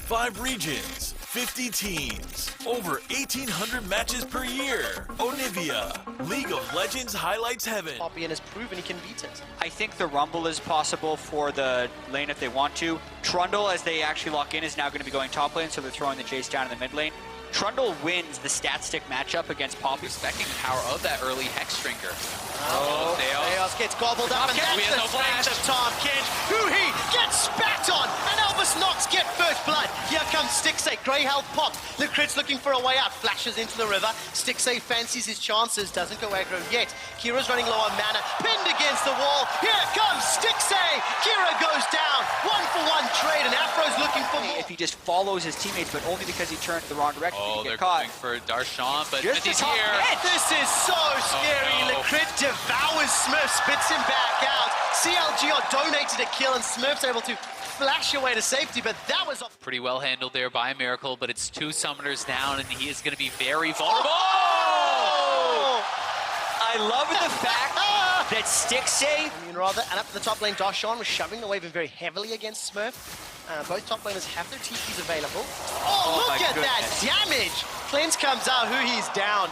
5 regions, 50 teams, over 1,800 matches per year. Onivia, League of Legends highlights heaven. Poppy has proven he can beat it. I think the Rumble is possible for the lane if they want to. Trundle, as they actually lock in, is now going to be going top lane, so they're throwing the Jace down in the mid lane. Trundle wins the stat stick matchup against Poppy. Respecting the power of that early Hex Drinker. Theos gets gobbled up, and that's the strength of Tom Kench, who he gets spat on, and Albus Nox get first blood. Here comes Stixay, grey health popped. Licrit's looking for a way out, flashes into the river. Stixay fancies his chances, doesn't go aggro yet. Kira's running low on mana, pinned against the wall. Here comes Stixay. Kira goes down, 1-for-1 trade, and Afro's looking for more. If he just follows his teammates, but only because he turned the wrong direction, Oh, he they're get caught. going for Darshan, but Just Smithy's the top here. edge. This is so scary. no. Licrit devours Smurf, spits him back out. CLG are donated a kill, and Smurf's able to flash away to safety, but that was off. Pretty well handled there by Miracle, but it's 2 summoners down, and he is going to be very vulnerable. Oh! I love the fact that Stixay... Rather, and up to the top lane, Darshan was shoving the wave in very heavily against Smurf. Both top laners have their TPs available. Oh, look at that damage! Cleanse comes out, who he's down.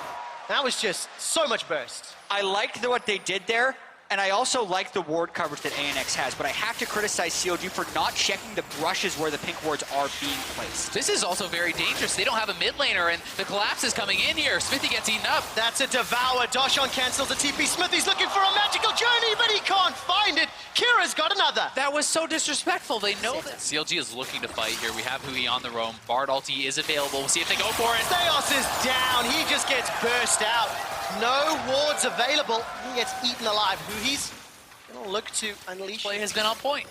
That was just so much burst. I liked what they did there, and I also like the ward coverage that ANX has, but I have to criticize COG for not checking the brushes where the pink wards are being placed. This is also very dangerous. They don't have a mid laner, and the collapse is coming in here. Smithy gets eaten up. That's a devour. Darshan cancels the TP. Smithy's looking for a magical journey, but he can't find it. Kira's got another. That was so disrespectful. They know that. CLG is looking to fight here. We have Hui on the roam. Bard ulti is available. We'll see if they go for it. Theos is down. He just gets burst out. No wards available. He gets eaten alive. Huhi's gonna look to unleash. Play has been on point.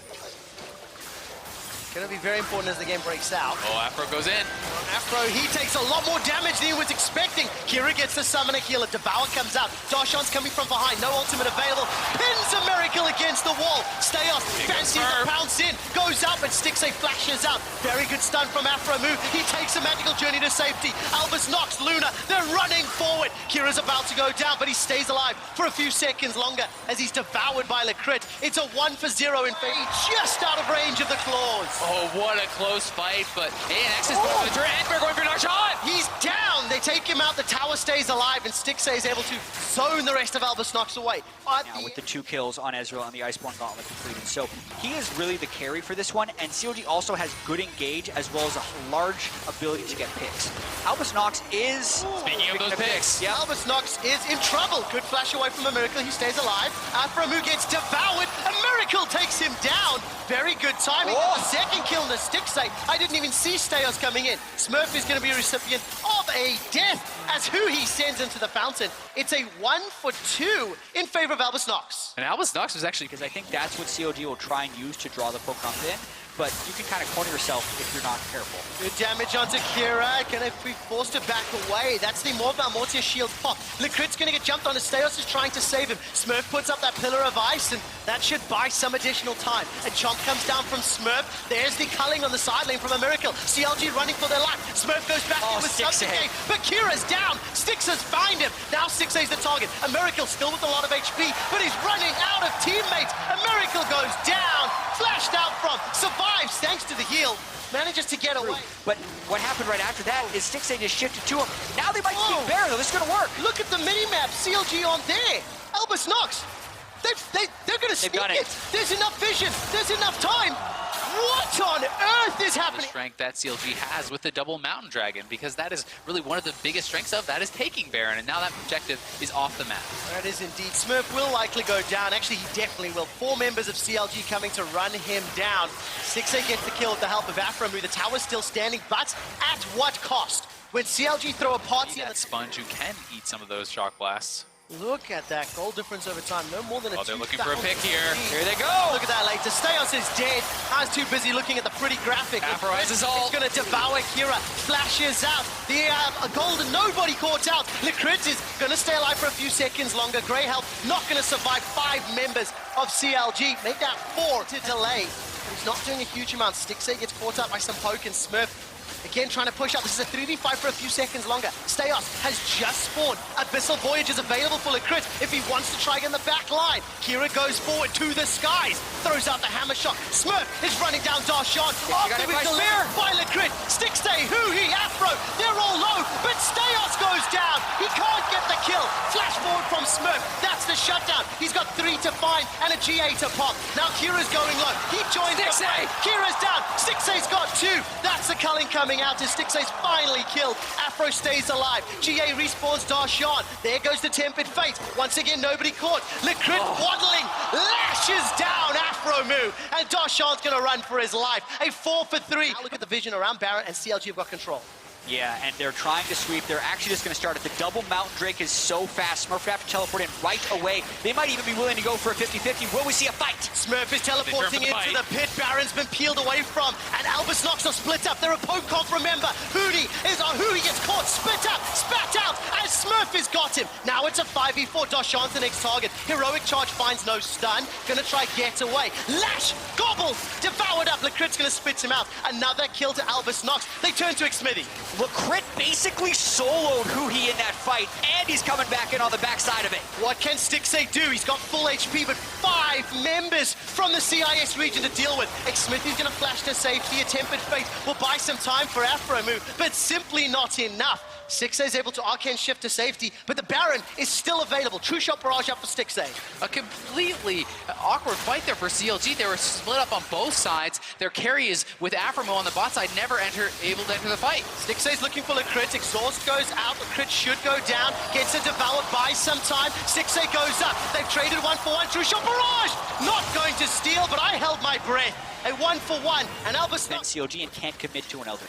Gonna be very important as the game breaks out. Oh, Afro goes in. Afro, he takes a lot more damage than he was expecting. Kira gets the summoner healer. Devour comes out. Darshan's coming from behind. No ultimate available. Pins a miracle against the wall. Steos fancies the pounce in. Goes up and Stixay flashes out. Very good stun from Afro move. He takes a magical journey to safety. Albus Nox, Luna, they're running forward. Kira's about to go down, but he stays alive for a few seconds longer as he's devoured by Licrit. It's a 1-0 in favor. Just out of range of the claws. Oh, what a close fight, but ANX is going for the turret, and we're going for Darshan! He's down! They take him out, the tower stays alive, and Stixay is able to zone the rest of Albus Nox away. But Now with the 2 kills on Ezreal and the Iceborne Gauntlet completed. So he is really the carry for this one, and COG also has good engage as well as a large ability to get picks. Albus Nox is... Speaking of those picks. yeah, Albus Nox is in trouble. Good flash away from a miracle, he stays alive. Aframu gets devoured, a miracle takes him down. Very good timing. The second kill in the Stixay. I didn't even see Steos coming in. Smurf is going to be a recipient of a death as who he sends into the fountain. It's a 1-for-2 in favor of Albus Nox. And Albus Nox was actually, Because I think that's what COG will try and use to draw the Pokemon in, but you can kind of corner yourself if you're not careful. Good damage onto Kira. Gonna be forced to back away. That's the Morval Mortier shield pop. Licrit's gonna get jumped on. Steos is trying to save him. Smurf puts up that pillar of ice, and that should buy some additional time. A chomp comes down from Smurf. There's the culling on the side lane from a miracle. CLG running for their life. Smurf goes back in with Subjugate, but Kira's down. Stixers find him. Now Stixay's the target. A miracle still with a lot of HP, but he's running out of teammates. A miracle goes down. Flashed out from. Survives thanks to the heal. Manages to get away. But what happened right after that is Stixay just shifted to him. Now they might keep Bear, though. This is going to work. Look at the mini-map. CLG on there. Albus Nox. They're going to sneak it. There's enough vision. There's enough time. What on earth is the happening? strength that CLG has with the double Mountain Dragon, because that is really one of the biggest strengths of that is taking Baron, and now that objective is off the map. That is indeed. Smurf will likely go down. Actually, he definitely will. 4 members of CLG coming to run him down. Stixay gets the kill with the help of Aframu. The tower's still standing, but at what cost? When CLG throw a party That sponge, you can eat some of those shock blasts. Look at that goal difference over time. No more than a 2,000. They're looking for a pick here. Here they go. Look at that later. Steos is dead. I was too busy looking at the pretty graphic. Afro has his ult. He's going to devour Kira. Flashes out. The golden nobody caught out. Licrit is going to stay alive for a few seconds longer. Grey Health not going to survive 5 members of CLG. Make that 4 to delay. But he's not doing a huge amount. Stixay gets caught up by some poke, and Smurf again trying to push up. This is a 3v5 for a few seconds longer. Steos has just spawned. Abyssal Voyage is available for Licrit if he wants to try again the back line. Kira goes forward to the skies. Throws out the hammer shot. Smurf is running down Darshan. After it was delivered by Licrit. Afro. They're all low, but Stayos goes down. He can't get the kill. Flash forward from Smurf. That's the shutdown. He's got 3 to find and a GA to pop. Now Kira's going low. He joins the fray. Kira's down. Stixay's got 2. That's the culling coming out as Stixay's finally killed. Afro stays alive. GA respawns Darshan. There goes the Tempered Fate. Once again, nobody caught. Licrit waddling, lashes down Afro move, and Darshan's gonna run for his life. A 4 for 3. Now look at the vision around Baron, and CLG have got control. Yeah, and they're trying to sweep. They're actually just going to start it. The double Mountain Drake is so fast. Smurf have to teleport in right away. They might even be willing to go for a 50-50. Will we see a fight? Smurf is teleporting into the pit. Baron's been peeled away from, and Albus Nox are split up. They're a poke comp, remember. Hootie gets caught, spit up, spat out, and Smurf has got him. Now it's a 5v4. Darshan's the next target. Heroic Charge finds no stun. Gonna try get away. Lash, gobble, devoured up. Lecrit's gonna spit him out. Another kill to Albus Nox. They turn to Xmithy. Lecrit basically soloed Huhi in that fight, and he's coming back in on the backside of it. What can Stixay do? He's got full HP, but 5 members from the CIS region to deal with. Xmithy's gonna flash to safety. A Tempered Fate will buy some time for Afro move, but simply not enough. Stixay is able to arcane shift to safety, but the Baron is still available. True shot barrage up for Stixay. A completely awkward fight there for CLG. They were split up on both sides. Their carry is with Aframo on the bot side, never able to enter the fight. Stixay's looking for Lecrit. Exhaust goes out. Lecrit should go down. Gets it devoured by some time. Stixay goes up. They've traded 1-for-1. True shot barrage! Not going to steal, but I held my breath. A 1-for-1, and Albus Then CLG and can't commit to an Elder.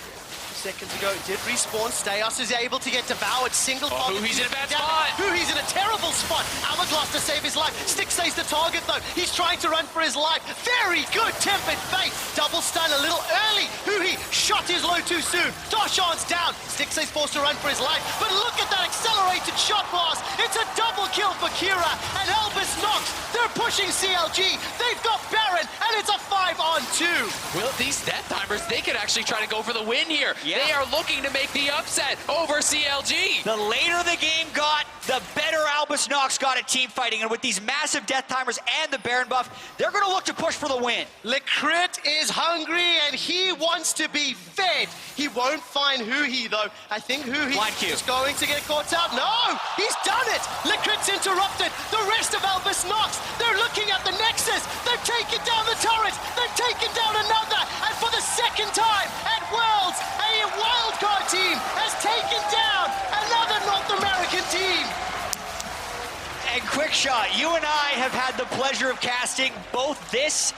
Seconds ago, did respawn. Stayos is able to get devoured. Single target. He's in a bad spot. He's in a terrible spot. Hourglass to save his life. Stixay's the target, though. He's trying to run for his life. Very good Tempered Fate. Double stun a little early. Huhi shot his low too soon. Darshan's down. Stixay's forced to run for his life. But look at that accelerated shot blast. It's a double kill for Kira. And Albus Nox. They're pushing CLG. They've got Baron. And it's a 5-on-2. Well, these Death Timers, they could actually try to go for the win here. Yeah. They are looking to make the upset over CLG. The later the game got, the better Albus Nox got at team fighting. And with these massive Death Timers and the Baron buff, they're going to look to push for the win. Lecrit is hungry and he wants to be fed. He won't find Huhi, though. I think Huhi is going to get caught out. No! He's done it! Lecrit's interrupted. The rest of Albus Nox, they're looking at the Nexus. They've taken down the turret. They've taken down another. And for the second time at Worlds, a wildcard team has taken down another North American team. And quick shot, you and I have had the pleasure of casting both this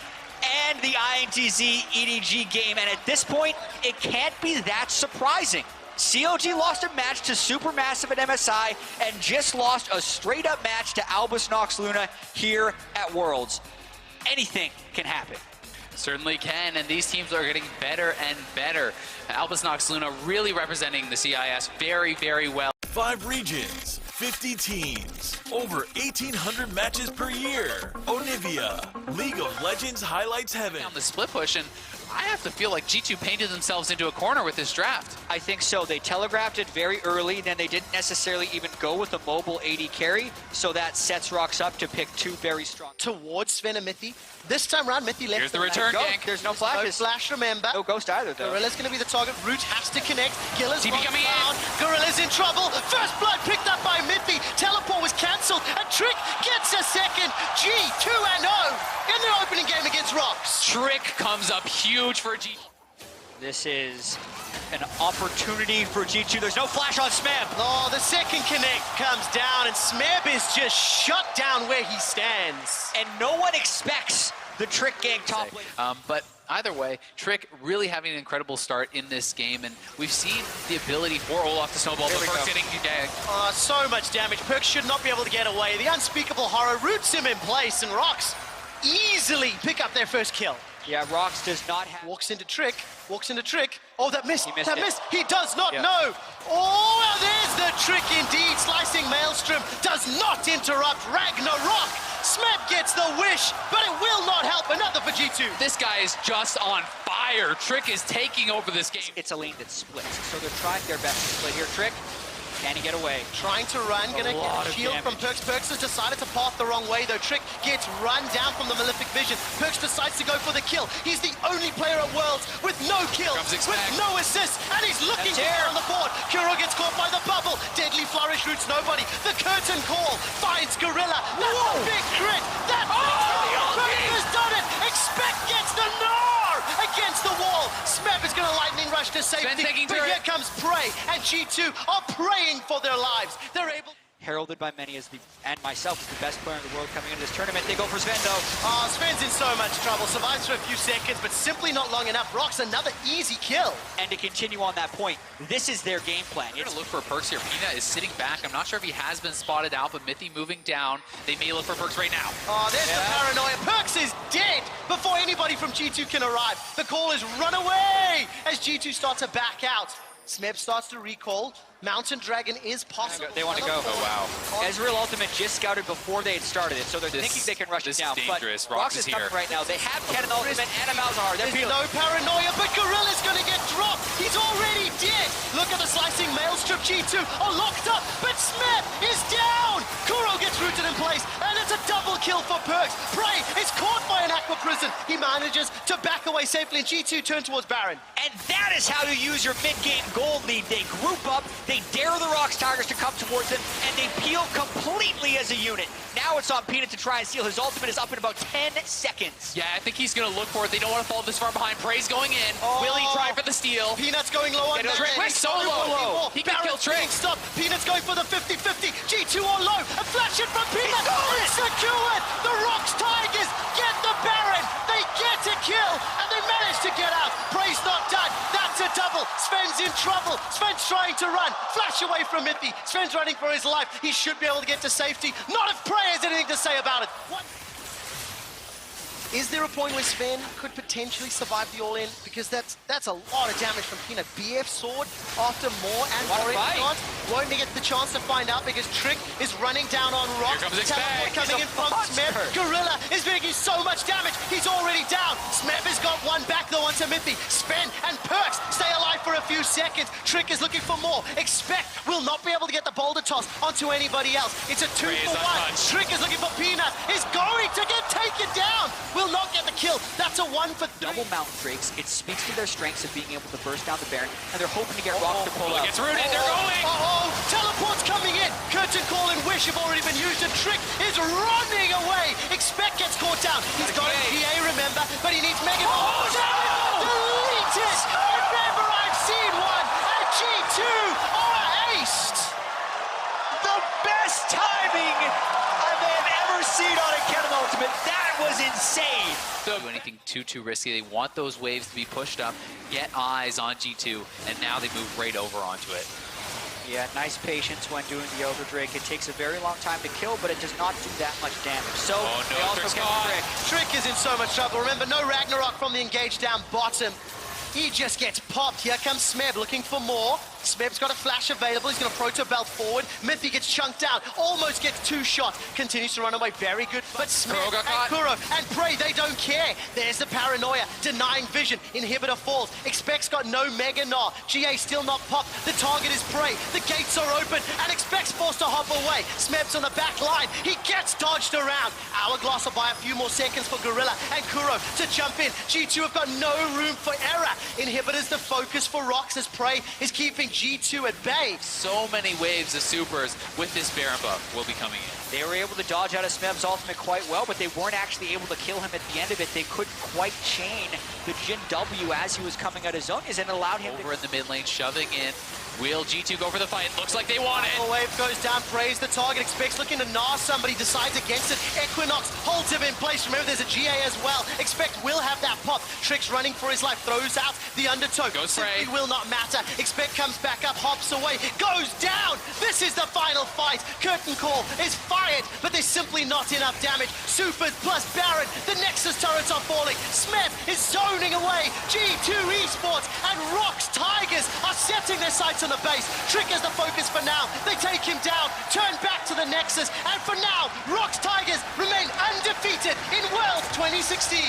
and the INTZ EDG game, and at this point, it can't be that surprising. CLG lost a match to Supermassive at MSI and just lost a straight-up match to Albus Nox Luna here at Worlds. Anything can happen. Certainly can, and these teams are getting better and better. Albus Nox Luna really representing the CIS very, very well. 5 regions, 50 teams, over 1,800 matches per year. Onivia, League of Legends highlights heaven. On the split push, and I have to feel like G2 painted themselves into a corner with this draft. I think so. They telegraphed it very early, then they didn't necessarily even go with a mobile AD carry, so that sets Rocks up to pick 2 very strong. Towards Sven and Mithy. This time around, Mithy left. Here's the return gank. There's no flashes. No flash, remember. No ghost either, though. Gorilla's going to be the target. Root has to connect. Gilla's TP coming down. Gorilla's in trouble. First blood picked up by Mithy. Teleport was cancelled. A Trick gets a second. G 2-0 in the opening game against Rocks. Trick comes up huge for G2. This is an opportunity for G2. There's no flash on Smeb. Oh, the second connect comes down, and Smeb is just shut down where he stands. And no one expects the Trick gang top lane. But either way, Trick really having an incredible start in this game, and we've seen the ability for Olaf to snowball the first inning gag. Oh, so much damage. Perk should not be able to get away. The unspeakable horror roots him in place, and Rocks easily pick up their first kill. Yeah, Rocks does not have... Walks into Trick. Oh, that missed. He missed. He does not know. Oh, well, there's the Trick indeed. Slicing Maelstrom does not interrupt Ragnarok. Smeb gets the wish, but it will not help. Another for G2. This guy is just on fire. Trick is taking over this game. It's a lane that splits, so they're trying their best to split here. Trick Can he get away? Trying to run, gonna get a shield from Perkz. Perkz has decided to path the wrong way though. Trick gets run down from the Malefic Vision. Perkz decides to go for the kill. He's the only player at Worlds with no kills, with no assists, and he's looking here on the board. Kuro gets caught by the bubble. Deadly Flourish roots nobody. The curtain call finds Gorilla. That's a big crit. That's Perkz has done it. Expect gets the gnar against the wall. Smeb is gonna lightning rush to safety, but here comes Prey, and G2 are praying for their lives. They're able. Heralded by many as and myself as the best player in the world coming into this tournament. They go for Sven though. Oh, Sven's in so much trouble. Survives for a few seconds, but simply not long enough. Rocks another easy kill. And to continue on that point, this is their game plan. They're gonna look for Perkz here. Peanut is sitting back. I'm not sure if he has been spotted out, but Mithy moving down. They may look for Perkz right now. Oh, there's the paranoia. Perkz is dead before anybody from G2 can arrive. The call is run away as G2 starts to back out. Smeb starts to recall. Mountain Dragon is possible. They want to go. Oh, wow. Ezreal Ultimate just scouted before they had started it, so they're thinking they can rush it down. This is dangerous. But Rox is coming right now. They have Kennen Ultimate and a Malzahar. They're There's no paranoia, but Gorilla's going to get dropped. He's already dead. Look at the slicing maelstrom. G2 are locked up, but Smeb is down. Kuro gets rooted in place, and it's a double kill for Perkz. Prey is caught by an Aqua Prison. He manages to back away safely, and G2 turn towards Baron. And that is how you use your mid-game gold lead. They group up, they dare the Rox Tigers to come towards them, and they peel completely as a unit. Now it's on Peanut to try and steal. His ultimate is up in about 10 seconds. Yeah, I think he's going to look for it. They don't want to fall this far behind. Prey's going in. Will he try for the steal? Peanut's going low on Trick so low. He can kill Trick. Stop. Peanut's going for the 50-50. G2 on low. A flash it from Peanut. It's secured. The Rox Tigers get the Baron. They get a kill, and they manage to get out. Prey's not done. That's a double. Sven's in trouble. Sven's trying to run. Flash away from Mithy. Sven's running for his life. He should be able to get to safety. Not if Prey has anything to say about it. What? Is there a point where Sven could potentially survive the all-in? Because that's a lot of damage from Peanut. BF sword after more and more. Won't get the chance to find out because Trick is running down on Rock. Here comes Teleport coming in from Smeb. Gorilla is making so much damage. He's already down. Smeb has got one back though onto Mithy. Sven and Perkz stay alive for a few seconds. Trick is looking for more. Expect will not be able to get the boulder toss onto anybody else. It's a 2-for-1. Trick is looking for Peanut. Is going to get taken down. Will not get the kill. That's a 1-for-3. Double Mountain Drakes. It speaks to their strengths of being able to burst down the Baron, and they're hoping to get Rock to pull out. Gets rooted. They're going. Teleport's coming in. Curtain Call and Wish have already been used. And Trick is running away. Expect gets caught down. He's got a PA, remember, but he needs Mega. Deleted. Remember, I've seen one. And G2 are aced. The best timing I may have ever seen on a Kennen Ultimate. That was insane. Do anything too risky. They want those waves to be pushed up, get eyes on G2, and now they move right over onto it. Yeah, nice patience when doing the Elder Drake. It takes a very long time to kill, but it does not do that much damage. So, they also get Trick. Trick is in so much trouble. Remember, no Ragnarok from the engaged down bottom. He just gets popped. Here comes Smeb looking for more. Smeb's got a flash available. He's going to proto belt forward. Mithy gets chunked out. Almost gets 2 shots. Continues to run away. Very good. But Smeb and Kuro and Prey, they don't care. There's the paranoia. Denying vision. Inhibitor falls. Expect's got no Mega Gnar. GA still not popped. The target is Prey. The gates are open. And Expect's forced to hop away. Smeb's on the back line. He gets dodged around. Hourglass will buy a few more seconds for Gorilla and Kuro to jump in. G2 have got no room for error. Inhibitor's the focus for Rox as Prey is keeping G2 at bay. So many waves of supers with this Baron buff will be coming in. They were able to dodge out of Smeb's ultimate quite well, but they weren't actually able to kill him at the end of it. They couldn't quite chain the Jin W as he was coming out of zone, and it allowed him over in the mid lane, shoving in. Will G2 go for the fight? Looks like they want it. The wave goes down, Praise the target, Expects looking to gnaw somebody, decides against it. Equinox holds him in place. Remember, there's a GA as well. Expect will have that pop. Trick's running for his life, throws out the undertow. Goes Simply will not matter. Expect comes back up, hops away, goes down. This is the final fight. Curtain Call is fired, but there's simply not enough damage. Supers plus Baron. The Nexus turrets are falling. Smeb is zoning away. G2 Esports and Rox Tigers are setting their sights on the base. Trick is the focus for now. They take him down, turn back to the Nexus, and for now, Rox Tigers remain undefeated in Worlds 2016.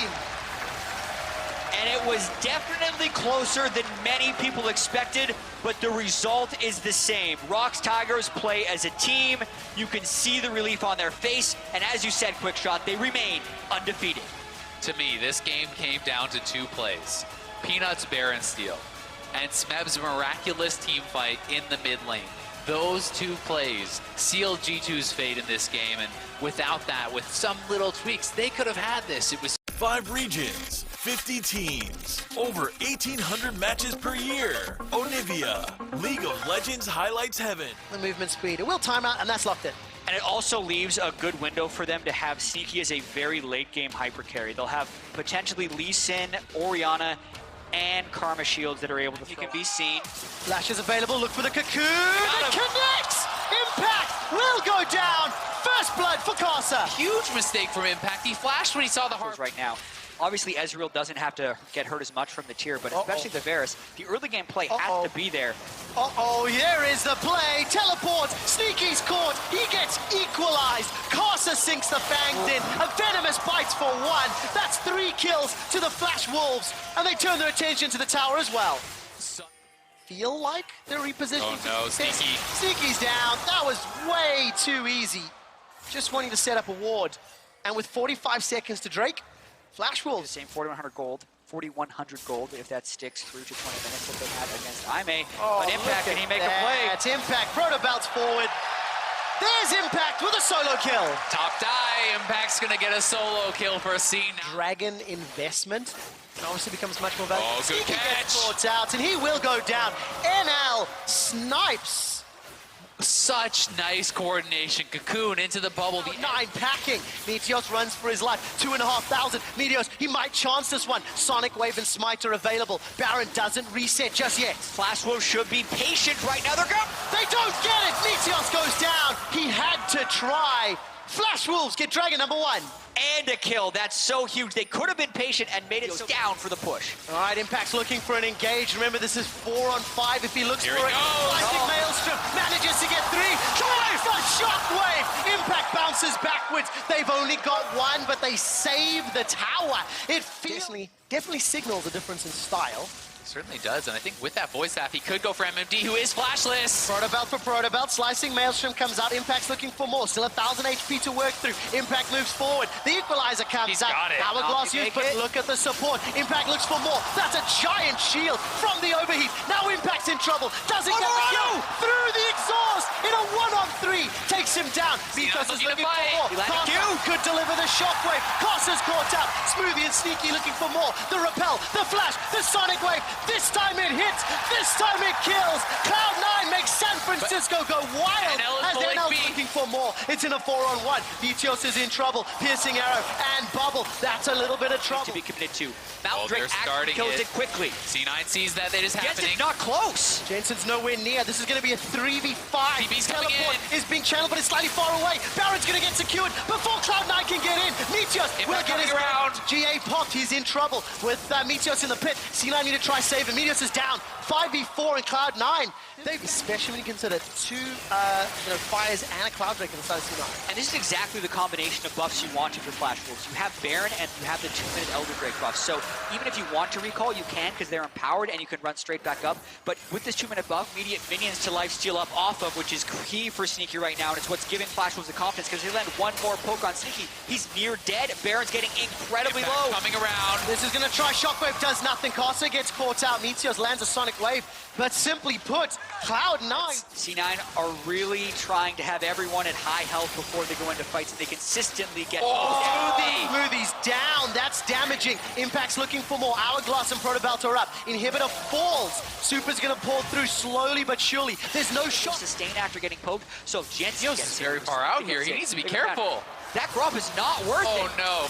And it was definitely closer than many people expected, but the result is the same. Rox Tigers play as a team. You can see the relief on their face, and as you said, Quickshot, they remain undefeated. To me, this game came down to 2 plays. Peanuts, Baron steal, and Smeb's miraculous team fight in the mid lane. Those 2 plays sealed G2's fate in this game, and without that, with some little tweaks, they could have had this. It was 5 regions, 50 teams, over 1,800 matches per year. Onivia, League of Legends highlights heaven. The movement speed. It will time out, and that's locked in. And it also leaves a good window for them to have Sneaky as a very late game hyper carry. They'll have potentially Lee Sin, Orianna, and Karma Shields that are able to throw. He can be seen. Flash is available. Look for the cocoon. It connects. Impact will go down. First blood for Casa. huge mistake from Impact. He flashed when he saw the heart. Right now. Obviously, Ezreal doesn't have to get hurt as much from the tier, but especially the Varus, the early game play has to be there. Here is the play. Teleports. Sneaky's caught. He gets equalized. Casa sinks the fangs in. A venomous bites for 1. That's 3 kills to the Flash Wolves, and they turn their attention to the tower as well. Feel like they're repositioning. Oh no, Sneaky. Sneaky's down. That was way too easy. Just wanting to set up a ward. And with 45 seconds to Drake, Flash Wolves. The same 4,100 gold, 4,100 gold if that sticks through to 20 minutes that they had against Aime. But Impact, can he make a play? That's Impact. Proto bounce forward. There's Impact with a solo kill. Top die. Impact's gonna get a solo kill for a scene. Dragon investment obviously becomes much more valuable. Oh, good Sneaky catch. gets caught out, and he will go down. NL snipes. Such nice coordination. Cocoon into the bubble. The 9 packing. Meteos runs for his life. 2,500. Meteos, he might chance this one. Sonic Wave and Smite are available. Baron doesn't reset just yet. Flash Wolves should be patient right now. They're going. They don't get it. Meteos goes down. He had to try. Flash Wolves get Dragon number 1. And a kill. That's so huge. They could have been patient and made it down for the push. All right, Impact's looking for an engage. Remember, this is 4 on 5. If he looks Here for he it, goes. Lightning Maelstrom manages to get 3. Shockwave! Impact bounces backwards. They've only got 1, but they save the tower. It definitely signals a difference in style. certainly does, and I think with that voice staff, he could go for MMD, who is flashless. Protobelt for Protobelt, slicing Maelstrom comes out, Impact's looking for more, still 1,000 HP to work through, Impact moves forward, the Equalizer comes He's out, got it. Hourglass used, but look at the support, Impact looks for more, that's a giant shield from the overheat, now Impact's in trouble, doesn't get the kill, through the exhaust, in a 1-on-3, takes him down, Mikos is looking for more, Karma could deliver the shockwave, Kosa's caught out, Smoothie and Sneaky looking for more, the repel, the flash, the sonic wave, this time it hits, this time it kills, Cloud9 makes San Francisco go wild, as NL's looking for more, it's in a 4-on-1, Meteos is in trouble, piercing arrow, and bubble, that's a little bit of trouble. To be committed to. Oh, they're starting kills it quickly. C9 sees that it is Gets happening. it not close. Jensen's nowhere near. This is going to be a 3v5. TB's coming Teleport in. is being channeled, but it's slightly far away. Baron's going to get secured before Cloud9 can get in. Meteos will get his around. GA popped. He's in trouble with Meteos in the pit. C9 need to try save him. Meteos is down. 5v4 in Cloud9. Especially when you consider 2 fires and a Cloud Drake in the side of C9. And this is exactly the combination of buffs you want if you're Flash Wolves. You have Baron and you have the 2-minute Elder Drake buff. So even if you want to recall, you can because they're empowered and you can run straight back up. But with this 2-minute buff, immediate minions to lifesteal up off of, which is key for Sneaky right now. And it's what's giving Flash Wolves the confidence because they land one more poke on Sneaky. He's near dead. Baron's getting incredibly low. Coming around. This is going to try Shockwave, does nothing. Casa gets caught out. Meteos lands a Sonic Wave. But simply put, Cloud9. C9 are really trying to have everyone at high health before they go into fights. They consistently get Smoothie's down. That's damaging. Impact's looking for more. Hourglass and Protobelt are up. Inhibitor falls. Super's going to pull through slowly but surely. There's no shot. Sustain after getting poked. So Jensen gets very far out here. He needs to be careful. That Grop is not worth it. Oh no.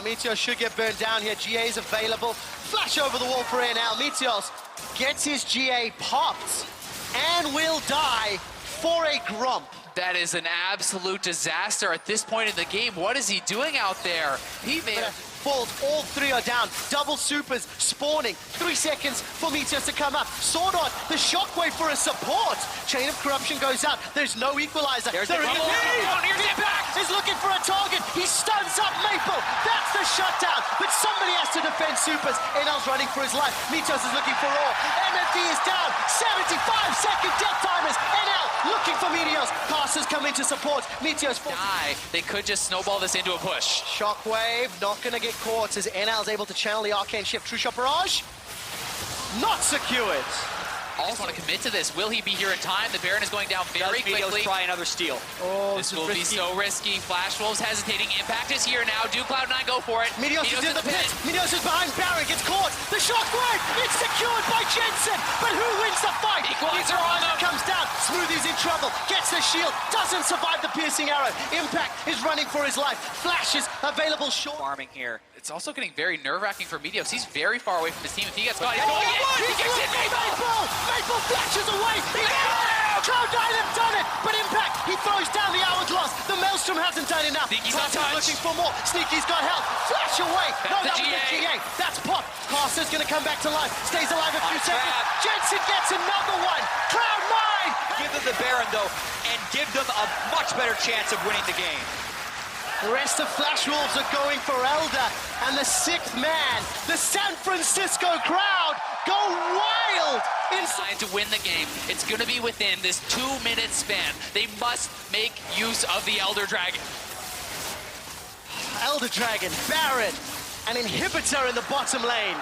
Meteos should get burned down here. GA is available. Flash over the wall for NL. Meteos gets his GA popped and will die for a Grump. That is an absolute disaster at this point in the game. What is he doing out there? He may have... falls. All three are down. Double supers spawning. 3 seconds for Meteos to come up. Sword Art, the shockwave for a support. Chain of Corruption goes out. There's no equalizer. There's the bubble. Impact is looking for a target. He stuns up Maple. That's the shutdown. But somebody has to defend supers. NL's running for his life. Meteos is looking for all. MFD is down. 75-second death timers. NL looking for Meteos. Casters come in to support. Meteos They could just snowball this into a push. Shockwave not going to get caught as NL's able to channel the Arcane Shift. True Shot Barrage not secured. I just want to commit to this. Will he be here in time? The Baron is going down very quickly. Try another steal. Oh, This will be so risky. Flash Wolves hesitating. Impact is here now. Do Cloud9 go for it? Meteos is in the pit. Meteos is behind Baron, gets caught. The shockwave, it's secured by Jensen. But who wins the fight? Equalizer on them. Comes down. Smoothie's in trouble. Gets the shield. Doesn't survive the piercing arrow. Impact is running for his life. Flash is available short. Farming here. It's also getting very nerve-wracking for Meteos. He's very far away from his team. If he gets caught, he's Oh, going in. He gets in. Maple flashes away. Cloud9 have done it, but Impact, he throws down the Hourglass. The Maelstrom hasn't done enough. Sneaky's Casters untouched. looking for more. Sneaky's got help. Flash away. No, That's that the was the GA. GA. That's Pop. Caster's going to come back to life. Stays alive a few trap. seconds. Jensen gets another one. Cloud9. Give them the Baron, though, and give them a much better chance of winning the game. The rest of Flash Wolves are going for Elder. And the sixth man, the San Francisco crowd, go wild. Inside to win the game. It's going to be within this 2-minute span. They must make use of the Elder Dragon. Elder Dragon, Baron, an inhibitor in the bottom lane.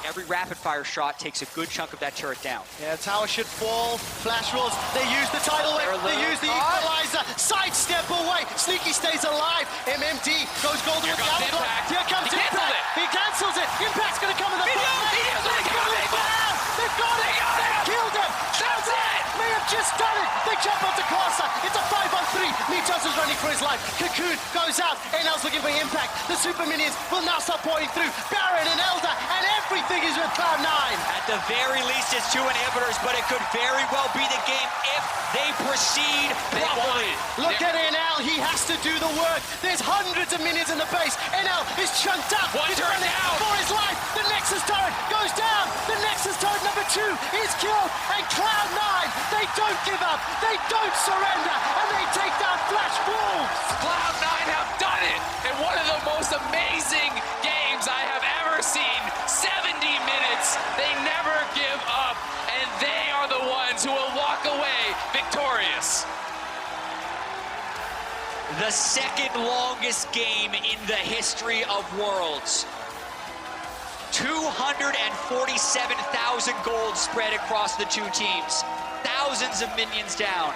Every rapid-fire shot takes a good chunk of that turret down. Yeah, tower should fall. Flash Wolves, they use the tidal wave, they use the equalizer. Sidestep away. Sneaky stays alive. MMD goes golden with the comes Hourglass. Impact. Here comes He cancels Impact. it. He cancels it. Impact's going to come in the front. Meteos with the counter. They've got it. They've killed him. That's it. May have just done it. They jump onto Caster. It's a 5-on-3. Meteos is running for his life. Cocoon goes out. NL's looking for Impact. The Super Minions will now start pouring through. Baron and Elder, and everything is with Cloud9. At the very least, it's 2 inhibitors, but it could very well be the game if they proceed properly. Look at NL. He has to do the work. There's hundreds of minions in the base. NL is chunked up. One He's turret running down. for his life. The Nexus turret goes down. The Nexus turret number 2 is killed. And Cloud9, they don't give up. They don't surrender. And they take down Flash Wolves. Cloud9 have done it in one of the most amazing games I have ever seen. 70 minutes. They never give up. And they are the ones who will walk away victorious. The second longest game in the history of Worlds. 247,000 gold spread across the two teams. Thousands of minions down.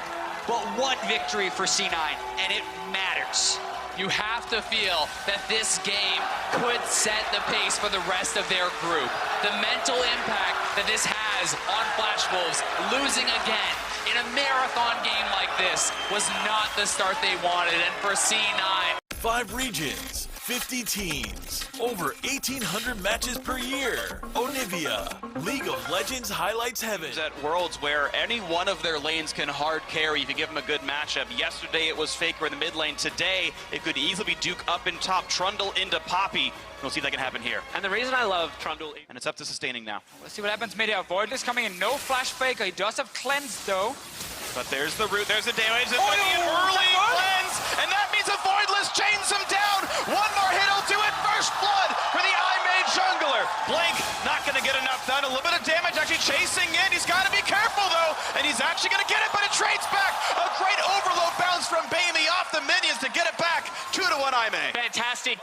But one victory for C9, and it matters. You have to feel that this game could set the pace for the rest of their group. The mental impact that this has on Flash Wolves, losing again in a marathon game like this, was not the start they wanted. And for C9, 5 regions, 50 teams, over 1,800 matches per year. Onivia, League of Legends highlights heaven. At Worlds where any one of their lanes can hard carry if you give them a good matchup. Yesterday it was Faker in the mid lane. Today it could easily be Duke up in top, Trundle into Poppy. We'll see if that can happen here. And the reason I love Trundle, And it's up to sustaining now. let's see what happens mid. Voidless coming in, no Flash Faker. He does have Cleanse though. But there's the root, there's the damage. It's Oh, gonna be an early that's good. cleanse, and that means a Voidless chains him down. One more hit will do it. First blood for the I-Made jungler. Blank not gonna get enough done. A little bit of damage actually chasing in. He's gotta be careful though, and he's actually gonna get it, but it trades back. A great overload bounce from Bailey off the minions to get it back. 2-1 I-Made. Fantastic.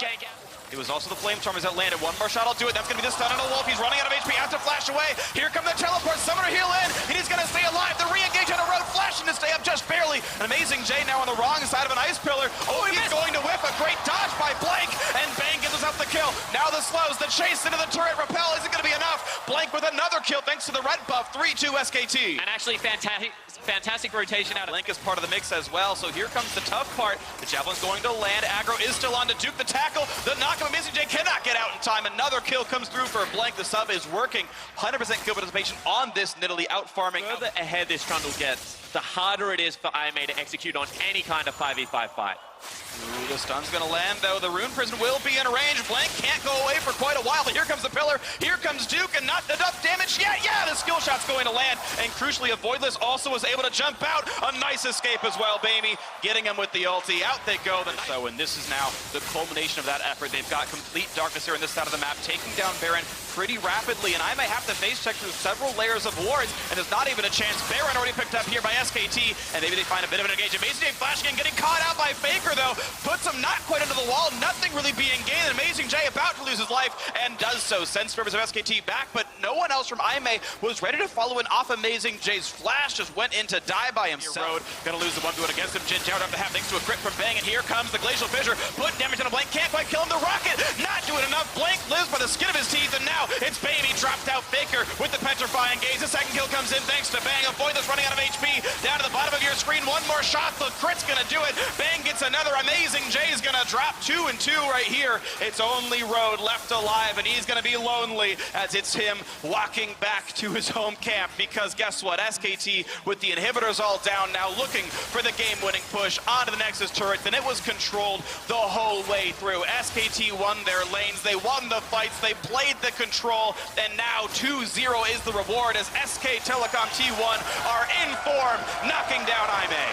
It was also the Flamestormers that landed. One more shot will do it. That's going to be the stun on a wolf. He's running out of HP. Has to flash away. Here come the teleports. Summoner heal in. And he's going to stay alive. The re-engage on a road. Flashing to stay up just barely. An amazing Jay now on the wrong side of an ice pillar. Oh, he's going to whiff. A great dodge by Blank. And Bang gives us up the kill. Now the slows. The chase into the turret. Repel isn't going to be enough. Blank with another kill thanks to the red buff. 3-2 SKT. And actually fantastic rotation out of Blink is part of the mix as well, so here comes the tough part. The Javelin's going to land. Aggro is still on to Duke. The tackle, the knock of Amazing J cannot get out in time. Another kill comes through for Blank. The sub is working. 100% kill participation on this Nidalee, out farming. The further ahead this Trundle gets, the harder it is for IMA to execute on any kind of 5v5 fight. Ooh, the stun's gonna land though. The Rune Prison will be in range. Blank can't go away for quite a while, but here comes the pillar. Here comes Duke, and not enough damage yet. Yeah, the skill shot's going to land. And crucially, Avoidless also was able to jump out. A nice escape as well, Baby. Getting him with the ulti. Out they go. So, and this is now the culmination of that effort. They've got complete darkness here on this side of the map, taking down Baron pretty rapidly, and I may have to face check through several layers of wards, and there's not even a chance. Baron already picked up here by SKT, and maybe they find a bit of an engagement. Amazing J Flash again, getting caught out by Faker though, puts him not quite into the wall, nothing really being gained. Amazing J about to lose his life, and does so. Sends members of SKT back, but no one else from IMA was ready to follow in off Amazing J's Flash, just went in to die by himself. Road, gonna lose the 1v1 against him. Jin Tower have to have thanks to a crit from Bang, and here comes the Glacial Fissure, put damage on a Blank, can't quite kill him. The Rocket, not doing enough. Blank lives by the skin of his teeth, and now it's Baby dropped out Faker with the Petrifying Gaze. The second kill comes in thanks to Bang. Avoidless running out of HP. Down to the bottom of your screen. One more shot. The crit's gonna do it. Bang gets another. Amazing J's gonna drop 2 and 2 right here. It's only Road left alive, and he's gonna be lonely as it's him walking back to his home camp, because guess what? SKT with the inhibitors all down now, looking for the game-winning push onto the Nexus turret. Then it was controlled the whole way through. SKT won their lanes. They won the fights. They played the control, and now 2-0 is the reward as SK Telecom T1 are in form, knocking down IMA.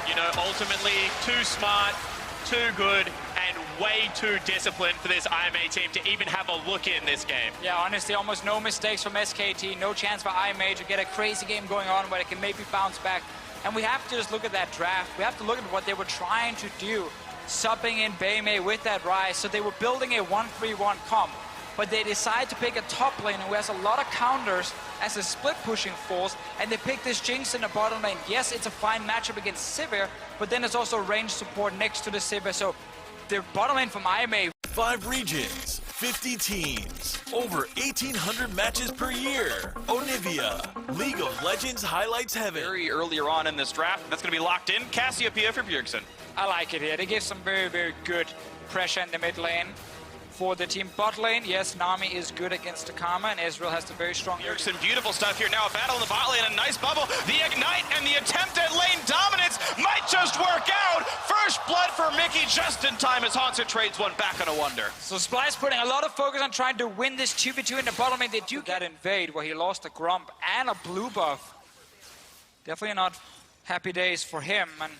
You know, ultimately, too smart, too good, and way too disciplined for this IMA team to even have a look in this game. Yeah, honestly, almost no mistakes from SKT. No chance for IMA to get a crazy game going on where they can maybe bounce back. And we have to just look at that draft. We have to look at what they were trying to do, subbing in Baymay with that Rise. So they were building a 1-3-1 comp, but they decide to pick a top laner who has a lot of counters as a split pushing force, and they pick this Jinx in the bottom lane. Yes, it's a fine matchup against Sivir, but then there's also range support next to the Sivir. So the bottom lane from IMA. 5 regions, 50 teams, over 1,800 matches per year. Onivia, League of Legends highlights heaven. Very earlier on in this draft, that's going to be locked in. Cassiopeia for Bjergsen. I like it here. They give some very, very good pressure in the mid lane. For the team bot lane, yes, Nami is good against the Karma, and Ezreal has the very strong... Bjergsen, beautiful stuff here. Now a battle in the bot lane, a nice bubble. The Ignite and the attempt at lane dominance might just work out. First blood for Mickey just in time as Haunter trades one back on a Wonder. So Splice putting a lot of focus on trying to win this 2v2 in the bottom lane. They do get invade where he lost a Grump and a blue buff. Definitely not happy days for him. And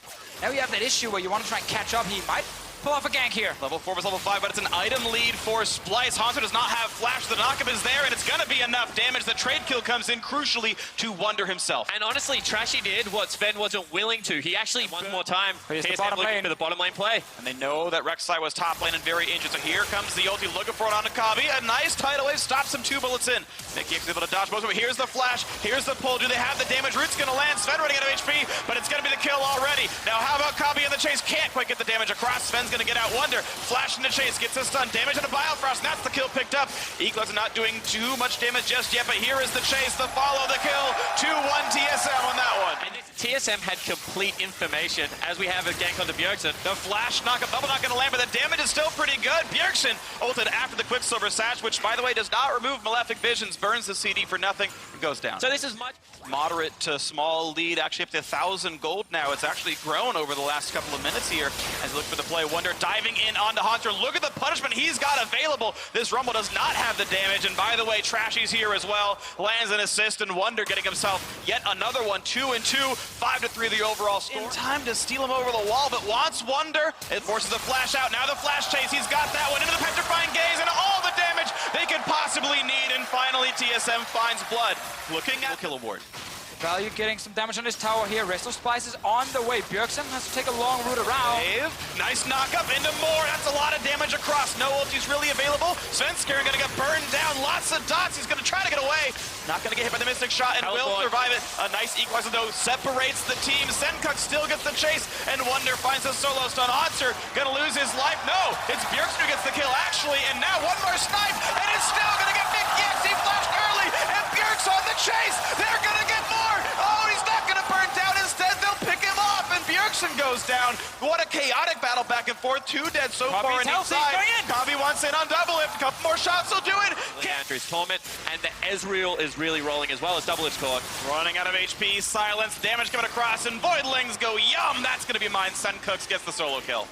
now you have that issue where you want to try and catch up. He might pull off a gank here. Level 4 was level 5, but it's an item lead for Splice. Haunter does not have Flash. The knockup is there, and it's going to be enough damage. The trade kill comes in crucially to Wonder himself. And honestly, Trashy did what Sven wasn't willing to. He actually, one more time, Here's the TSM bottom looking lane. for the bottom lane play. And they know that Rek'Sai was top lane and very injured, so here comes the ulti looking for it on Akabi. A nice tidal wave stops him 2 bullets in. Nick is able to dodge most of it. Here's the flash, here's the pull. Do they have the damage? Root's going to land. Sven running out of HP, but it's going to be the kill already. Now how about Akabi in the chase? Can't quite get the damage across. Sven's going to get out Wonder. Flash in the chase, gets a stun. Damage on a Biofrost, and that's the kill picked up. Eagles are not doing too much damage just yet, but here is the chase, the follow, the kill. 2-1 TSM on that one. And this TSM had complete information as we have a gank onto Bjergsen. The flash knock, a bubble not going to land, but the damage is still pretty good. Bjergsen ulted after the Quicksilver Sash, which, by the way, does not remove Malefic Visions, burns the CD for nothing, and goes down. So this is much Moderate to small lead, actually up to 1,000 gold now. It's actually grown over the last couple of minutes here as we look for the play. Wonder diving in onto Haunter. Look at the punishment he's got available. This Rumble does not have the damage, and by the way, Trashy's here as well. Lands an assist, and Wonder getting himself yet another one. 2 and 2, 5-3 the overall score. In time to steal him over the wall, but wants Wonder. It forces the flash out. Now the flash chase. He's got that one into the Petrifying Gaze, and all the damage they could possibly need. And finally, TSM finds blood. Looking at kill award. Value getting some damage on his tower here. Rest of Splice is on the way. Bjergsen has to take a long route around. Dave, nice knock up into more. That's a lot of damage across. No ulti's really available. Svenskeren gonna get burned down. Lots of dots. He's gonna try to get away. Not gonna get hit by the Mystic Shot and will survive it. A nice equalizer though separates the team. Senkuk still gets the chase, and Wonder finds a solo stun. Haunter gonna lose his life. No, it's Bjergsen who gets the kill actually, and now one more snipe, and it's still gonna get Mickey X. He flashed early, and Bjergsen on the chase. They're gonna get more. Oh, he's not gonna burn down. Instead, they'll pick him off, and Bjergsen goes down. What a chaotic battle back and forth. 2 dead so far on each side. Kabi wants in on double. If a couple more shots will do it. Andrew's Torment, and and the Ezreal is really rolling as well as Double Lift's caught. Running out of HP, silence, damage coming across, and Voidlings go yum! That's gonna be mine. Sencooks gets the solo kill.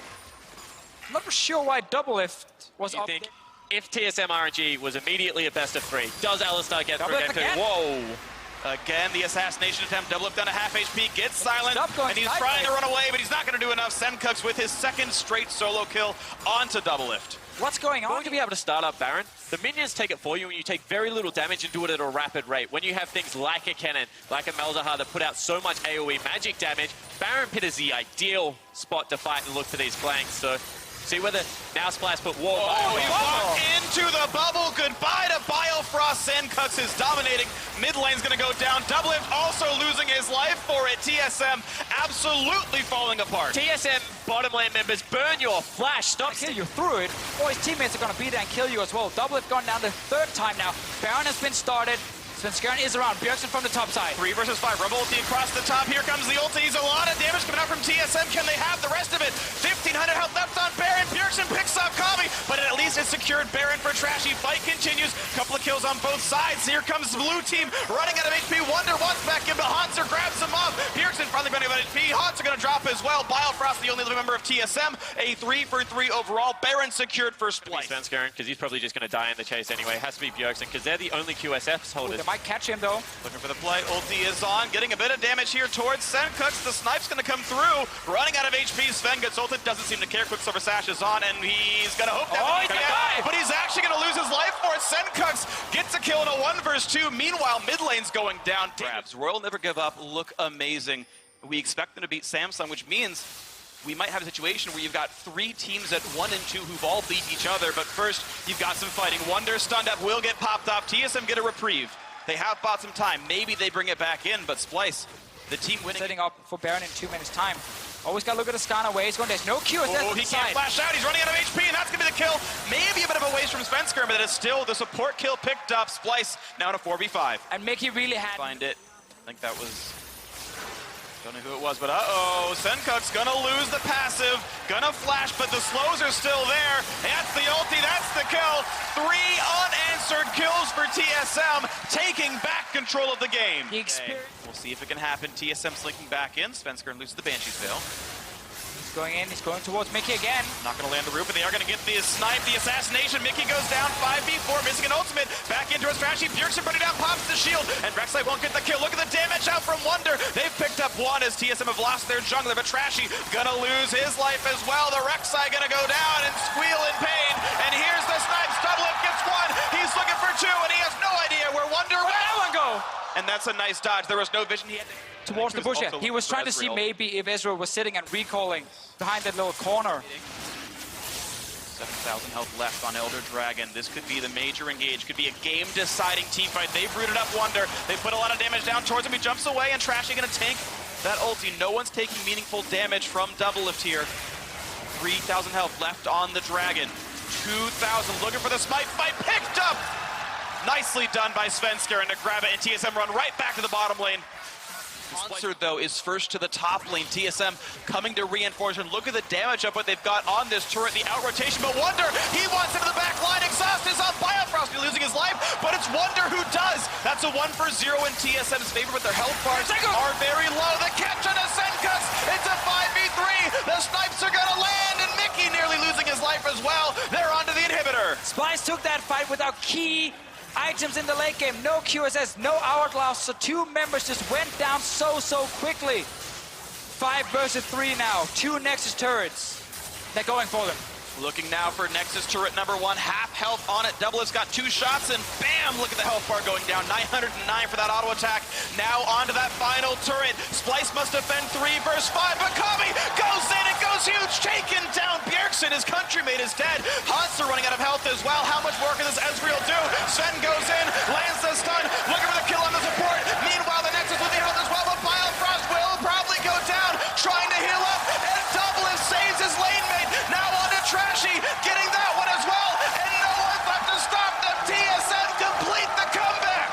I'm not sure why Double Lift was You up think there. if TSM RNG was immediately a best of 3, does Alistar get Double through Lift again? again. Whoa! Again, the assassination attempt, Double Lift down to half HP, gets silent, Stop going and he's sideways. trying to run away, but he's not gonna do enough. Sencooks with his second straight solo kill onto Double Lift. What's going on? Going to be able to start up Baron. The minions take it for you, and you take very little damage and do it at a rapid rate. When you have things like a cannon, like a Malzahar that put out so much AoE magic damage, Baron Pit is the ideal spot to fight and look for these flanks. So see whether now Splash put War. Oh, he walked into the bubble. Goodbye to Biofrost. Sencooks is dominating. Mid lane's gonna go down. Double Lift also losing his life for it. TSM absolutely falling apart. TSM bottom lane members, burn your flash. Stop. Kill you through it, or his teammates are going to be there and kill you as well. Double Lift gone down the third time now. Baron has been started. Svenskeren is around. Bjergsen from the top side. 3 versus 5. Rumble ulti across the top. Here comes the ulti. He's a lot of damage coming out from TSM. Can they have the rest of it? 1,500 health left on Baron. Bjergsen picks up Kami, but at least it secured Baron for Trashy. Fight continues. Couple of kills on both sides. Here comes the blue team running out of HP. Wonder wants back in, but Hanser grabs him off. Bjergsen finally running out of HP. Hanser going to drop as well. Biofrost, the only living member of TSM. A 3 for 3 overall. Baron secured for Splice. Svenskeren, because he's probably just going to die in the chase anyway. It has to be Bjergsen, because they're the only QSFs holders. They might catch him though. Looking for the play. Ulti is on. Getting a bit of damage here towards Sencooks. The snipe's going to come through. Running out of HP. Sven gets ulted. Doesn't seem to care. Quicksilver Sash is on, and he's going to hope that Oh, he's gonna die. but he's actually going to lose his life for it. Sencooks gets a kill in a 1 versus 2. Meanwhile, mid lane's going down. Grabs. Royal Never Give Up look amazing. We expect them to beat Samsung, which means we might have a situation where you've got 3 teams at 1 and 2 who've all beat each other. But first, you've got some fighting. Wonder stunned up, will get popped off. TSM get a reprieve. They have bought some time. Maybe they bring it back in, but Splice, the team winning. Setting up for Baron in 2 minutes time. Always got to look at the Skarner way. He's going, there's no Q. Oh, he can't flash out. He's running out of HP, and that's going to be the kill. Maybe a bit of a waste from Svenskeren, but it is still the support kill picked up. Splice now in a 4v5. And Mickey really had... Find it. I think that was... Don't know who it was, but uh-oh. Sencooks gonna lose the passive. Gonna flash, but the slows are still there. That's the ulti. That's the kill. 3 unanswered kills for TSM, taking back control of the game. The experience... We'll see if it can happen. TSM slinking back in. Svenskeren loses the Banshee's Veil. He's going in. He's going towards Mickey again. Not going to land the roof, but they are going to get the snipe, the assassination. Mickey goes down 5v4, missing an ultimate. Back into his Trashy. Bjergsen putting down, pops the shield, and Rek'Sai won't get the kill. Look at the damage out from Wonder. They've picked up 1 as TSM have lost their jungler, but Trashy gonna lose his life as well. The Rek'Sai gonna go down and squeal in pain. And here's the snipe. Double Lift gets 1. He's looking for 2, and he has no idea where Wonder went. Where'd that one go? And that's a nice dodge. There was no vision. He had Towards the bush. He was trying to see maybe if Ezreal was sitting and recalling behind that little corner. 7,000 health left on Elder Dragon. This could be the major engage. Could be a game-deciding team fight. They've rooted up Wonder. They put a lot of damage down towards him. He jumps away, and Trashy gonna tank that ulti. No one's taking meaningful damage from Double Lift here. 3,000 health left on the Dragon. 2,000 looking for the smite. Fight picked up. Nicely done by Svenskeren to grab it, and TSM run right back to the bottom lane. Hanser, though, is first to the top lane. TSM coming to reinforcement. Look at the damage up what they've got on this turret, the out rotation. But Wonder, he wants into the back line. Exhaust is on Biofrost, losing his life, but it's Wonder who does. That's a 1 for 0 in TSM's favor, but their health bars are very low. The catch on a Sencooks. It's a 5v3. The snipes are going to land, and Mickey nearly losing his life as well. They're onto the inhibitor. Splice took that fight without key items in the late game. No QSS, no hourglass, so 2 members just went down so quickly. 5 versus 3 now. 2 Nexus turrets. They're going for them. Looking now for Nexus turret number 1, half health on it. Double has got 2 shots, and bam! Look at the health bar going down. 909 for that auto attack. Now onto that final turret. Splice must defend 3 versus 5, but Kami goes in, it goes huge, taken down. Bjergsen, his countrymate, is dead. Hanser running out of health as well. How much more can this Ezreal do? Sven goes in, lands the stun, looking for the kill on the support. Meanwhile, the Nexus with the health as well, but Biofrost will probably go down, trying to heal up, and Double saves his lane mate. Now on to Trashy, getting that one as well, and no one's left to stop them. TSM complete the comeback.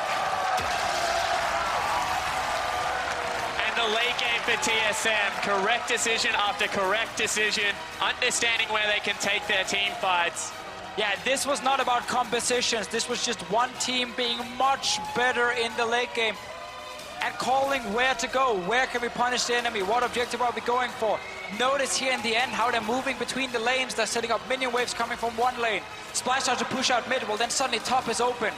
And the late game for TSM, correct decision after correct decision, understanding where they can take their team fights. Yeah, this was not about compositions. This was just one team being much better in the late game at calling where to go. Where can we punish the enemy? What objective are we going for? Notice here in the end how they're moving between the lanes. They're setting up minion waves coming from one lane. Splice starts to push out mid. Well, then suddenly top is open.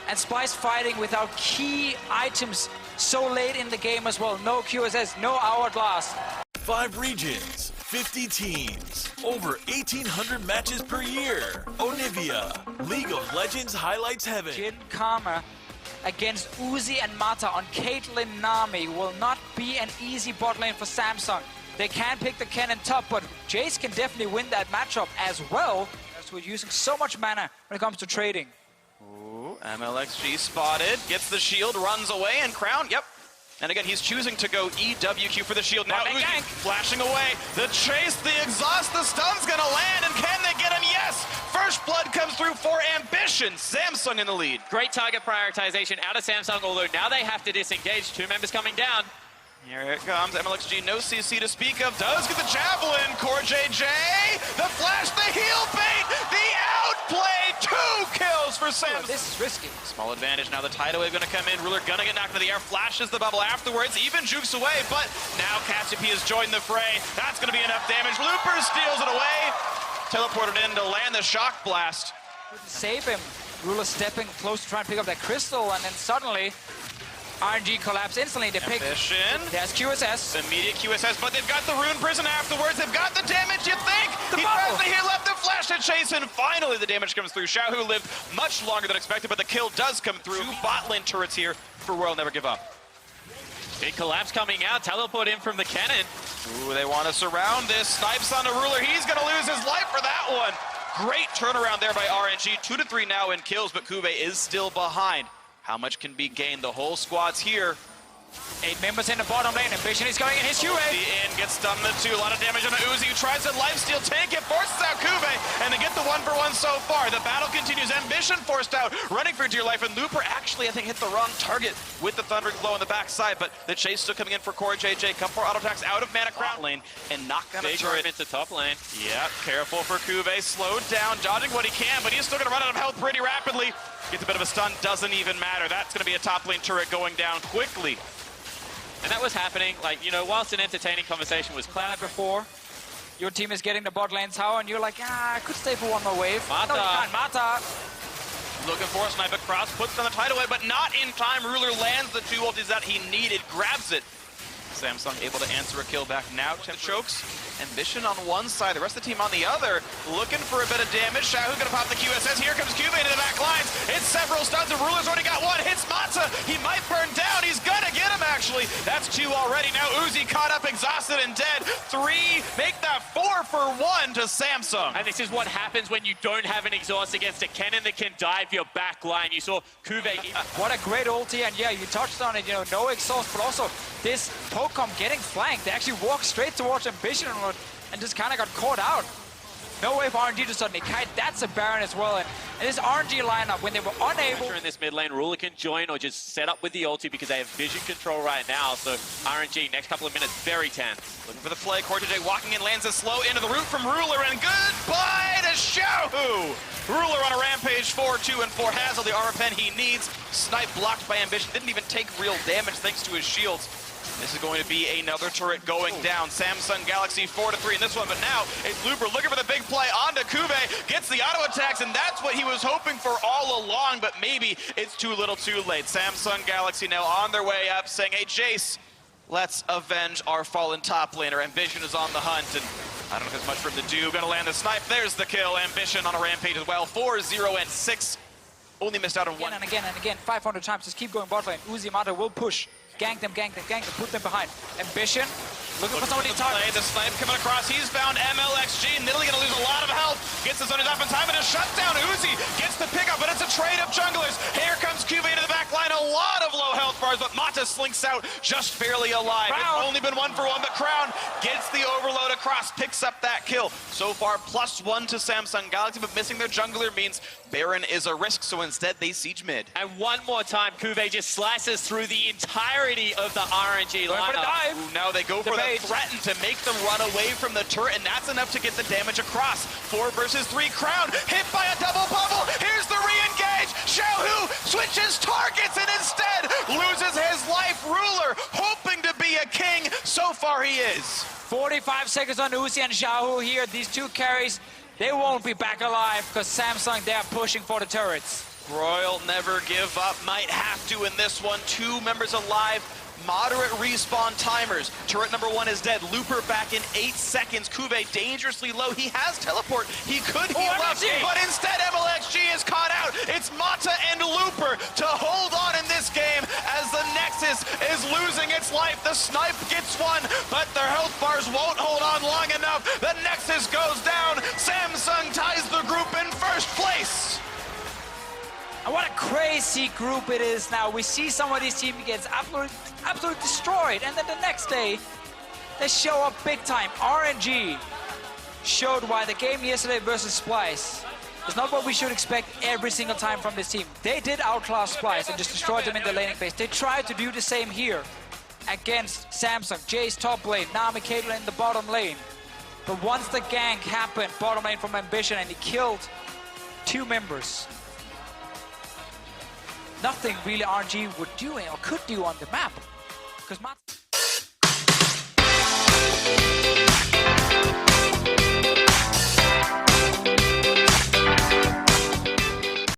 And Splice fighting without key items so late in the game as well. No QSS, no hourglass. 5 regions, 50 teams, over 1,800 matches per year. Onivia, League of Legends highlights heaven. Jin Karma against Uzi and Mata on Caitlyn Nami will not be an easy bot lane for Samsung. They can pick the cannon top, but Jace can definitely win that matchup as well, as we're using so much mana when it comes to trading. Ooh, MLXG spotted, gets the shield, runs away, and Crown, yep. And again, he's choosing to go EWQ for the shield. Now Uzi flashing away. The chase, the exhaust, the stun's gonna land, and can they get him? Yes! First blood comes through for Ambition. Samsung in the lead. Great target prioritization out of Samsung, although now they have to disengage. 2 members coming down. Here it comes. MLXG, no CC to speak of. Does get the javelin. Core JJ. The flash, the heel bait, the outplay. 2 kills for Samsung. This is risky. Small advantage. Now the tidal wave gonna come in. Ruler gonna get knocked into the air. Flashes the bubble afterwards. Even jukes away, but now Cassiopeia has joined the fray. That's gonna be enough damage. Looper steals it away. Teleported in to land the shock blast. Save him. Ruler stepping close to try and pick up that crystal, and then suddenly RNG collapse instantly. They pick. Ambition. There's QSS. Immediate QSS, but they've got the rune prison afterwards. They've got the damage, you think? The He bubble. tries to heal up the flash to chase, and finally the damage comes through. Xiaohu lived much longer than expected, but the kill does come through. 2 bot lane turrets here for Royal Never Give Up. Big collapse coming out. Teleport in from the cannon. Ooh, they want to surround this. Snipes on the Ruler. He's going to lose his life for that one. Great turnaround there by RNG. 2 to 3 now in kills, but Kube is still behind. How much can be gained? The whole squad's here. 8 members in the bottom lane. Ambition is going in his The in gets stunned to 2. A lot of damage on the Uzi, who tries to lifesteal tank it, forces out Kube, and they get the 1-for-1 so far. The battle continues. Ambition forced out, running for dear life, and Looper actually, I think, hit the wrong target with the Thundering Blow on the backside, but the chase still coming in for Core JJ. Couple more auto attacks out of Mana Crown lane, and not gonna Big turret. movement to top lane. Yeah, careful for Kube. Slowed down, dodging what he can, but he's still gonna run out of health pretty rapidly. Gets a bit of a stun, doesn't even matter. That's gonna be a top lane turret going down quickly. And that was happening, like, you know, whilst an entertaining conversation was Planet before. Your team is getting the bot lane tower, and you're like, I could stay for one more wave. Mata. No, you can't. Mata. Looking for a sniper cross, puts on the tidal wave, but not in time. Ruler lands the 2 ultis that he needed, grabs it. Samsung able to answer a kill back now. The chokes. Ambition on one side, the rest of the team on the other. Looking for a bit of damage. Xiaohu gonna pop the QSS. Here comes Cube into the back lines. It's several stuns, and Ruler's already got 1. Hits Mata. He might burn down. He's gonna get him, actually. That's 2 already. Now Uzi caught up, exhausted, and dead. 3. Make that 4-for-1 to Samsung. And this is what happens when you don't have an exhaust against a cannon that can dive your back line. You saw Kube. What a great ulti, and yeah, you touched on it, you know, no exhaust, but also this Pokemon getting flanked. They actually walked straight towards Ambition and just kind of got caught out. No way for RNG to suddenly kite. That's a Baron as well. And this RNG lineup, when they were unable... In this mid lane, Ruler can join or just set up with the ulti because they have vision control right now. So RNG, next couple of minutes, very tense. Looking for the play. Core JJ walking in, lands a slow into the root from Ruler, and goodbye to Xiaohu! Ruler on a rampage, 4, 2, and 4 has all the armor pen he needs. Snipe blocked by Ambition. Didn't even take real damage thanks to his shields. This is going to be another turret going down. Samsung Galaxy 4-3 in this one, but now it's Looper looking for the big play onto Kube, gets the auto attacks, and that's what he was hoping for all along, but maybe it's too little too late. Samsung Galaxy now on their way up, saying, hey, Jace, let's avenge our fallen top laner. Ambition is on the hunt, and I don't know if there's much for him to do. Gonna land the snipe. There's the kill. Ambition on a rampage as well. 4, 0, and 6. Only missed out on 1. Again and again and again, 500 times. Just keep going bot lane. Uzi Mata will push. Gank them, put them behind. Ambition, looking for somebody to target. The snipe coming across, he's found MLXG. Nidalee gonna lose a lot of health. Gets his own up in time, and a shutdown. Uzi gets the pickup, but it's a trade of junglers. Here comes Cube into the back line. A lot of low health bars, but Mata slinks out just barely alive. Crown. It's only been 1-for-1, but Crown gets the overload across, picks up that kill. So far, +1 to Samsung Galaxy, but missing their jungler means Baron is a risk, so instead they siege mid. And one more time, Kube just slices through the entire entirety of the RNG Going for the lineup. dive. Ooh, now they go for Debate. the threaten to make them run away from the turret, and that's enough to get the damage across. 4 versus 3 Crown, hit by a double bubble. Here's the re-engage. Xiaohu switches targets and instead loses his life. Ruler hoping to be a king. So far he is. 45 seconds on Uzi and Xiaohu here. These two carries, they won't be back alive because Samsung, they're pushing for the turrets. Royal never give up. Might have to in this one. 2 members alive. Moderate respawn timers. Turret number 1 is dead. Looper back in 8 seconds. Kuve dangerously low. He has teleport. He could heal up, MLXG. but instead MLXG is caught out. It's Mata and Looper to hold on in this game as the Nexus is losing its life. The snipe gets one, but their health bars won't hold on long enough. The Nexus goes down. Samsung ties the group in first place. And what a crazy group it is now. We see some of these teams get absolutely destroyed, and then the next day, they show up big time. RNG showed why the game yesterday versus Splice is not what we should expect every single time from this team. They did outclass Splice and just destroyed them in the laning phase. They tried to do the same here against Samsung. Jay's top lane, Nami Caitlyn in the bottom lane. But once the gank happened, bottom lane from Ambition, and he killed 2 members, nothing really RNG would do or could do on the map. Because